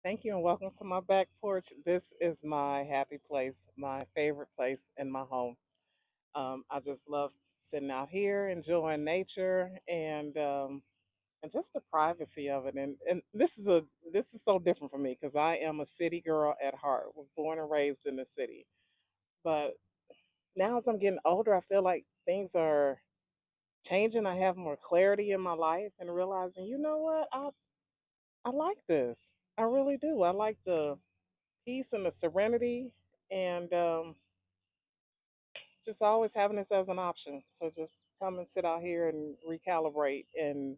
Thank you and welcome to my back porch. This is my happy place, my favorite place in my home. I just love sitting out here, enjoying nature, and just the privacy of it. And this is so different for me because I am a city girl at heart. Was born and raised in the city, but now as I'm getting older, I feel like things are changing. I have more clarity in my life and realizing, you know what, I like this. I really do. I like the peace and the serenity and just always having this as an option. So just come and sit out here and recalibrate and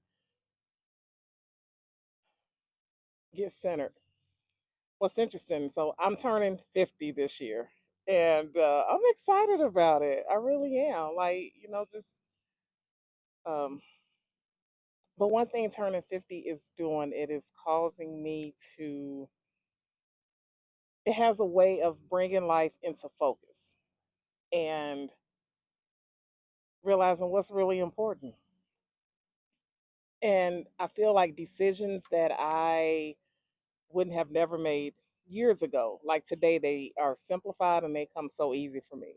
get centered. What's interesting, so I'm turning 50 this year and I'm excited about it. I really am. Like, just um but one thing turning 50 is doing, it is causing me to, it has a way of bringing life into focus and realizing what's really important. And I feel like decisions that I wouldn't have never made years ago, like today, they are simplified and they come so easy for me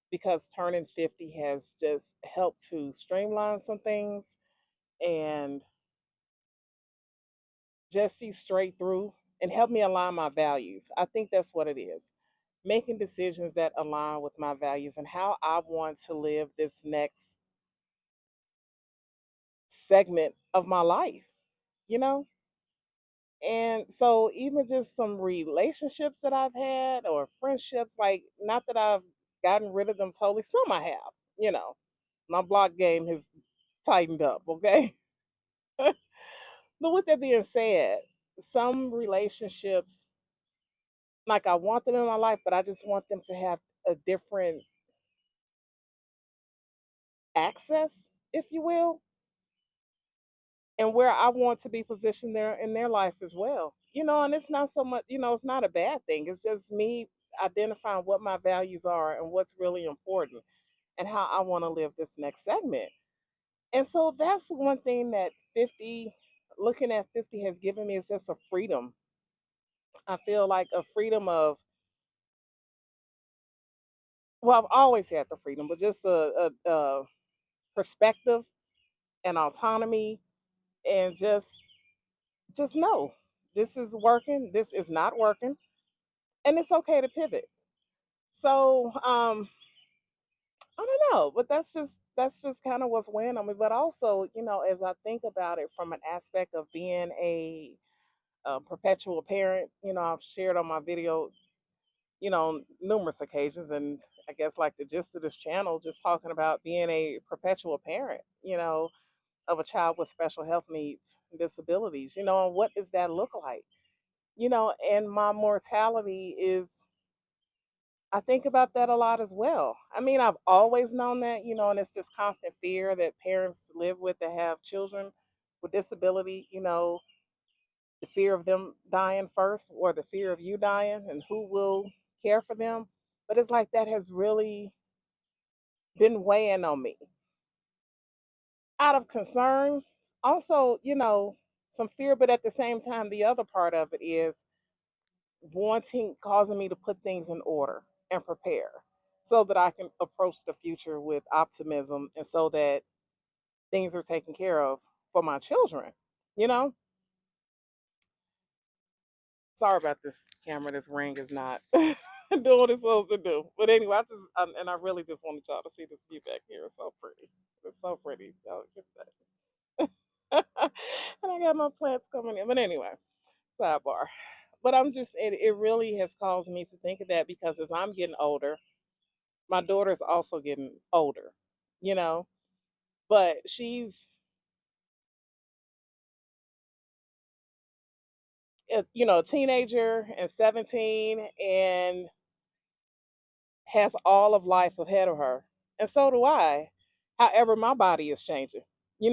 because turning 50 has just helped to streamline some things and just see straight through and help me align my values. I think that's what it is. Making decisions that align with my values and how I want to live this next segment of my life, you know? And so even just some relationships that I've had or friendships, like not that I've gotten rid of them totally, some I have, you know. My block game has tightened up, okay? But with that being said, some relationships, like I want them in my life, but I just want them to have a different access, if you will, and where I want to be positioned there in their life as well. And it's not so much, it's not a bad thing. It's just me identifying what my values are and what's really important and how I want to live this next segment. And so that's one thing that 50, looking at 50 has given me, is just a freedom. I feel like a freedom of, well, I've always had the freedom, but just a perspective and autonomy and just know this is working, this is not working, and it's okay to pivot. So I don't know, but that's just kind of what's weighing on me. But also, as I think about it from an aspect of being a perpetual parent, I've shared on my video, numerous occasions, and I guess like the gist of this channel, just talking about being a perpetual parent, of a child with special health needs and disabilities, and what does that look like? And my mortality is, I think about that a lot as well. I mean, I've always known that, and it's this constant fear that parents live with that have children with disability, the fear of them dying first or the fear of you dying and who will care for them. But it's like that has really been weighing on me out of concern. Also, some fear, but at the same time, the other part of it is causing me to put things in order and prepare so that I can approach the future with optimism and so that things are taken care of for my children. You know, sorry about this camera. This ring is not doing what it's supposed to do. But anyway, and I really just wanted y'all to see this view back here. It's so pretty. It's so pretty. Y'all get that. And I got my plants coming in. But anyway, sidebar. But it really has caused me to think of that because as I'm getting older, my daughter's also getting older, you know, but she's, a teenager and 17 and has all of life ahead of her. And so do I. However, my body is changing,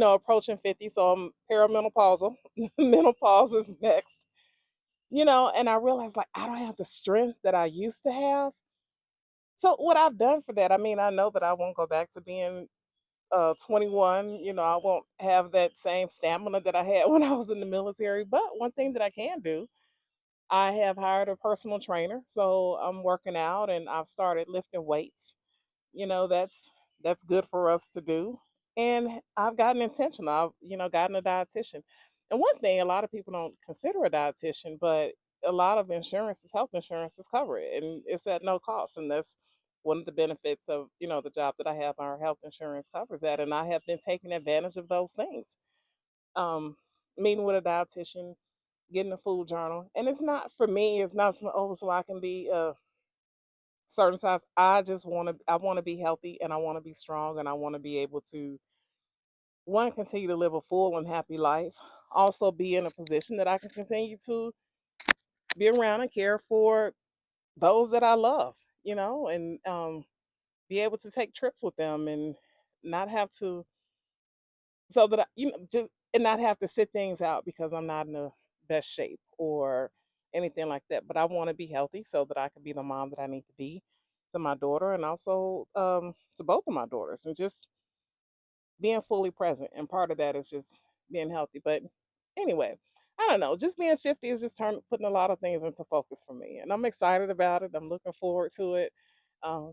approaching 50. So I'm perimenopausal. Menopause is next, and I realized like I don't have the strength that I used to have. So what I've done for that, I mean, I know that I won't go back to being 21. I won't have that same stamina that I had when I was in the military. But one thing that I can do, I have hired a personal trainer, so I'm working out and I've started lifting weights. That's good for us to do. And I've gotten intentional. I've gotten a dietitian. And one thing a lot of people don't consider a dietitian, but a lot of insurances, health insurances cover it, and it's at no cost. And that's one of the benefits of the job that I have. Our health insurance covers that, and I have been taking advantage of those things. Um, Meeting with a dietitian, getting a food journal, and it's not for me. It's not so I can be certain size. I want to be healthy, and I want to be strong, and I want to be able to one continue to live a full and happy life. Also be in a position that I can continue to be around and care for those that I love, and be able to take trips with them and not have to so that just and not have to sit things out because I'm not in the best shape or anything like that. But I want to be healthy so that I can be the mom that I need to be to my daughter and also to both of my daughters, and just being fully present. And part of that is just being healthy. But anyway, I don't know. Just being 50 is just putting a lot of things into focus for me, and I'm excited about it. I'm looking forward to it.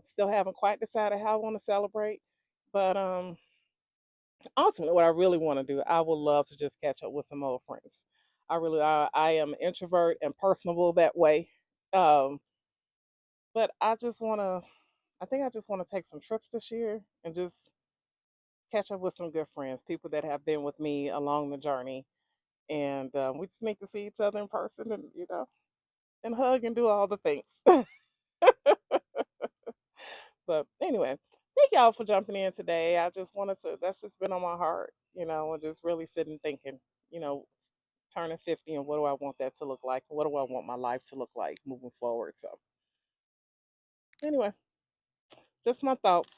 Still haven't quite decided how I want to celebrate, but ultimately, what I really want to do, I would love to just catch up with some old friends. I am an introvert and personable that way. Um, but I think I just want to take some trips this year and just catch up with some good friends, people that have been with me along the journey. And we just need to see each other in person and, and hug and do all the things. But anyway, thank y'all for jumping in today. That's just been on my heart, and just really sitting thinking, you know, turning 50 and what do I want that to look like? What do I want my life to look like moving forward? So, anyway, just my thoughts.